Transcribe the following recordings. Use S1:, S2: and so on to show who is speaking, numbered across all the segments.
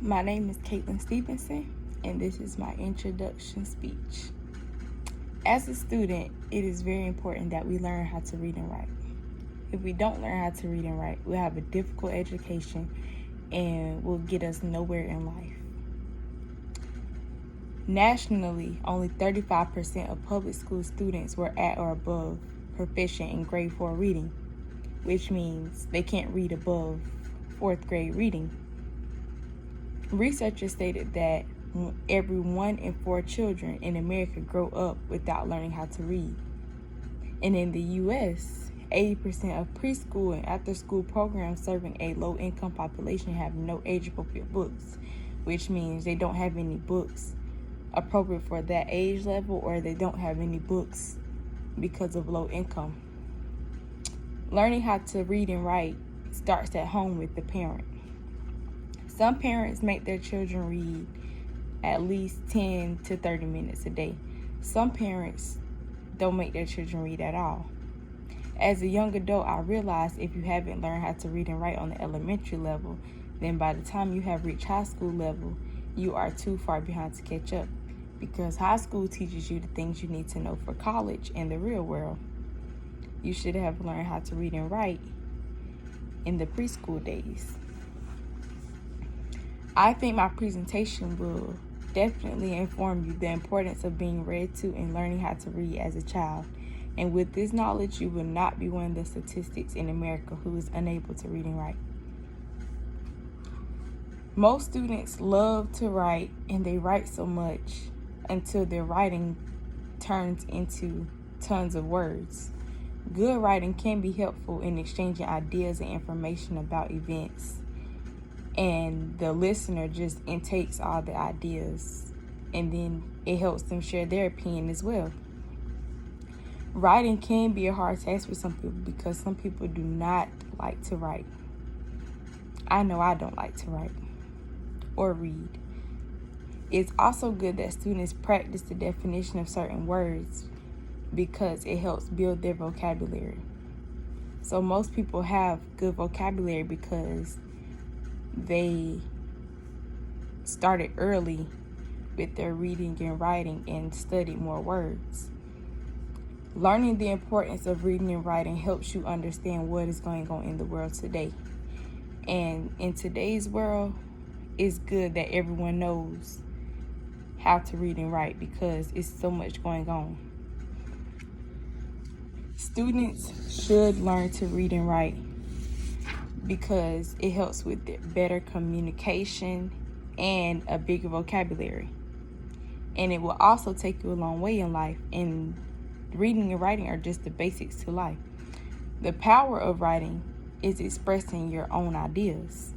S1: My name is Caitlin Stevenson, and this is my introduction speech. As a student, it is very important that we learn how to read and write. If we don't learn how to read and write, we'll have a difficult education and will get us nowhere in life. Nationally, only 35% of public school students were at or above proficient in grade 4 reading, which means they can't read above 4th grade reading. Researchers stated that every 1 in 4 children in America grow up without learning how to read. And in the U.S., 80% of preschool and after-school programs serving a low-income population have no age-appropriate books, which means they don't have any books appropriate for that age level, or they don't have any books because of low income. Learning how to read and write starts at home with the parent. Some parents make their children read at least 10 to 30 minutes a day. Some parents don't make their children read at all. As a young adult, I realized if you haven't learned how to read and write on the elementary level, then by the time you have reached high school level, you are too far behind to catch up, because high school teaches you the things you need to know for college and the real world. You should have learned how to read and write in the preschool days. I think my presentation will definitely inform you the importance of being read to and learning how to read as a child. And with this knowledge, you will not be one of the statistics in America who is unable to read and write. Most students love to write, and they write so much until their writing turns into tons of words. Good writing can be helpful in exchanging ideas and information about events, and the listener just intakes all the ideas, and then it helps them share their opinion as well. Writing can be a hard task for some people because some people do not like to write. I know I don't like to write or read. It's also good that students practice the definition of certain words because it helps build their vocabulary. So most people have good vocabulary because they started early with their reading and writing and studied more words. Learning the importance of reading and writing helps you understand what is going on in the world today. And in today's world, it's good that everyone knows how to read and write because it's so much going on. Students should learn to read and write because it helps with better communication and a bigger vocabulary. And it will also take you a long way in life. And reading and writing are just the basics to life. The power of writing is expressing your own ideas.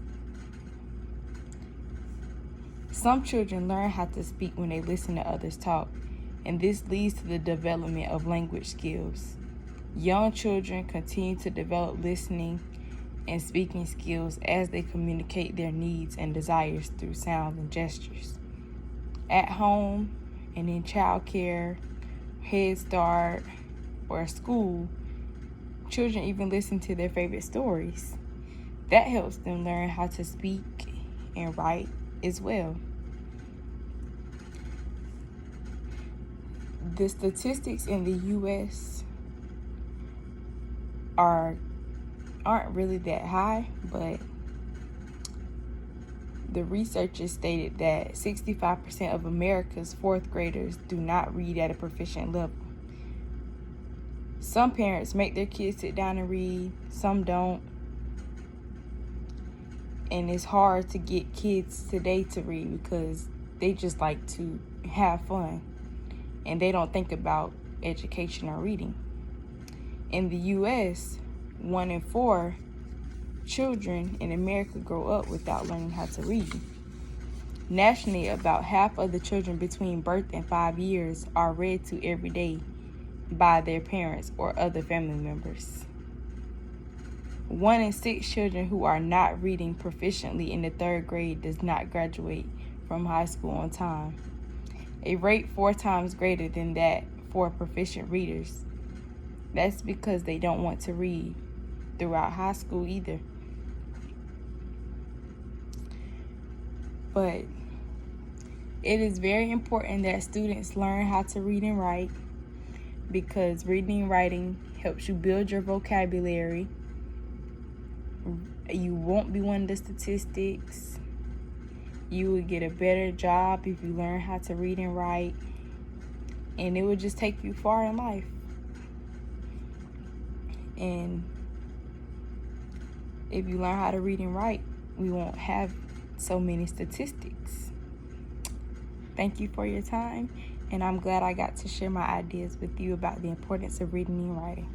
S1: Some children learn how to speak when they listen to others talk, and this leads to the development of language skills. Young children continue to develop listening and speaking skills as they communicate their needs and desires through sounds and gestures. At home and in childcare, Head Start, or school, children even listen to their favorite stories. That helps them learn how to speak and write as well. The statistics in the U.S. aren't really that high, but the researchers stated that 65% of America's 4th graders do not read at a proficient level. Some parents make their kids sit down and read, some don't. And it's hard to get kids today to read because they just like to have fun and they don't think about education or reading. In the U.S., 1 in 4 children in America grow up without learning how to read. Nationally, about half of the children between birth and 5 years are read to every day by their parents or other family members. 1 in 6 children who are not reading proficiently in the 3rd grade does not graduate from high school on time, a rate 4 times greater than that for proficient readers. That's because they don't want to read throughout high school either. But it is very important that students learn how to read and write, because reading and writing helps you build your vocabulary. You won't be one of the statistics. You will get a better job if you learn how to read and write, and it will just take you far in life. And if you learn how to read and write, we won't have so many statistics. Thank you for your time, and I'm glad I got to share my ideas with you about the importance of reading and writing.